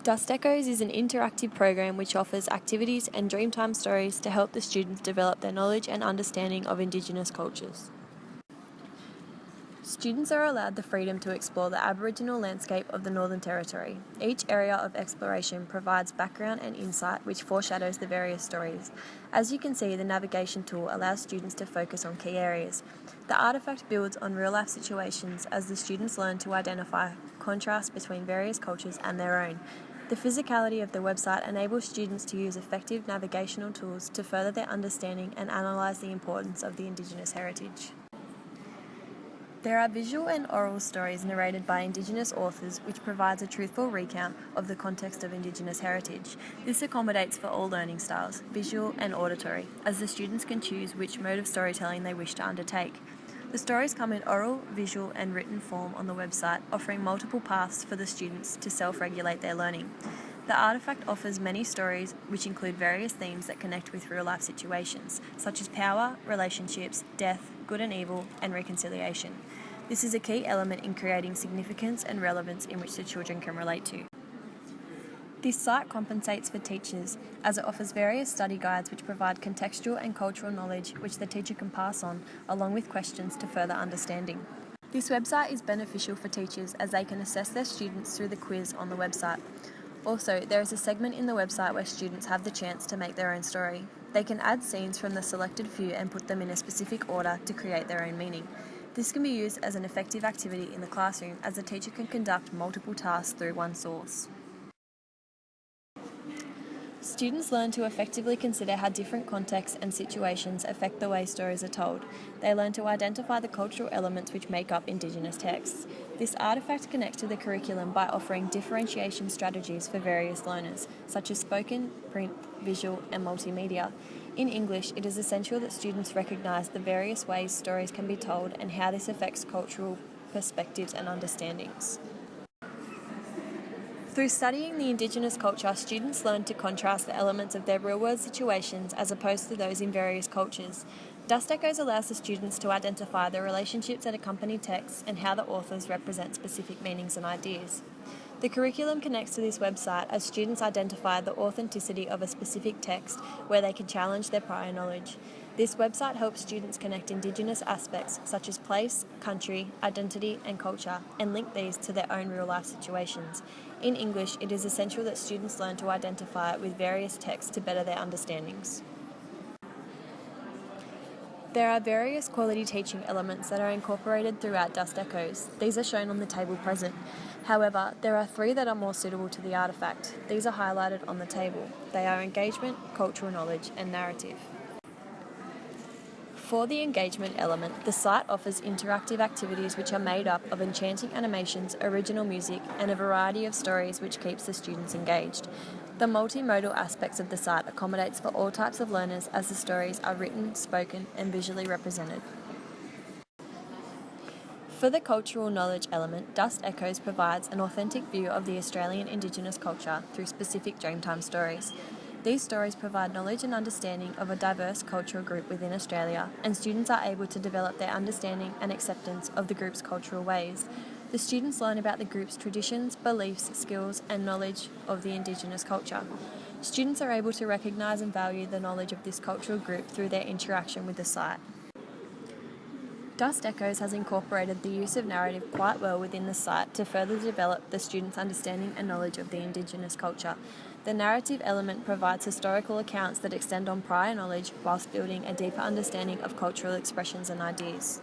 Dust Echoes is an interactive program which offers activities and Dreamtime stories to help the students develop their knowledge and understanding of Indigenous cultures. Students are allowed the freedom to explore the Aboriginal landscape of the Northern Territory. Each area of exploration provides background and insight which foreshadows the various stories. As you can see, the navigation tool allows students to focus on key areas. The artefact builds on real-life situations as the students learn to identify contrasts between various cultures and their own. The physicality of the website enables students to use effective navigational tools to further their understanding and analyse the importance of the Indigenous heritage. There are visual and oral stories narrated by Indigenous authors which provides a truthful recount of the context of Indigenous heritage. This accommodates for all learning styles, visual and auditory, as the students can choose which mode of storytelling they wish to undertake. The stories come in oral, visual and written form on the website, offering multiple paths for the students to self-regulate their learning. The artefact offers many stories which include various themes that connect with real-life situations, such as power, relationships, death, good and evil, and reconciliation. This is a key element in creating significance and relevance in which the children can relate to. This site compensates for teachers as it offers various study guides which provide contextual and cultural knowledge which the teacher can pass on, along with questions to further understanding. This website is beneficial for teachers as they can assess their students through the quiz on the website. Also, there is a segment in the website where students have the chance to make their own story. They can add scenes from the selected few and put them in a specific order to create their own meaning. This can be used as an effective activity in the classroom as the teacher can conduct multiple tasks through one source. Students learn to effectively consider how different contexts and situations affect the way stories are told. They learn to identify the cultural elements which make up Indigenous texts. This artefact connects to the curriculum by offering differentiation strategies for various learners, such as spoken, print, visual and multimedia. In English, it is essential that students recognise the various ways stories can be told and how this affects cultural perspectives and understandings. Through studying the Indigenous culture, students learn to contrast the elements of their real-world situations as opposed to those in various cultures. Dust Echoes allows the students to identify the relationships that accompany texts and how the authors represent specific meanings and ideas. The curriculum connects to this website as students identify the authenticity of a specific text where they can challenge their prior knowledge. This website helps students connect Indigenous aspects such as place, country, identity and culture and link these to their own real-life situations. In English, it is essential that students learn to identify with various texts to better their understandings. There are various quality teaching elements that are incorporated throughout Dust Echoes. These are shown on the table present. However, there are 3 that are more suitable to the artefact. These are highlighted on the table. They are engagement, cultural knowledge, and narrative. For the engagement element, the site offers interactive activities which are made up of enchanting animations, original music, and a variety of stories which keeps the students engaged. The multimodal aspects of the site accommodates for all types of learners as the stories are written, spoken, and visually represented. For the cultural knowledge element, Dust Echoes provides an authentic view of the Australian Indigenous culture through specific Dreamtime stories. These stories provide knowledge and understanding of a diverse cultural group within Australia, and students are able to develop their understanding and acceptance of the group's cultural ways. The students learn about the group's traditions, beliefs, skills, and knowledge of the Indigenous culture. Students are able to recognise and value the knowledge of this cultural group through their interaction with the site. Dust Echoes has incorporated the use of narrative quite well within the site to further develop the students' understanding and knowledge of the Indigenous culture. The narrative element provides historical accounts that extend on prior knowledge whilst building a deeper understanding of cultural expressions and ideas.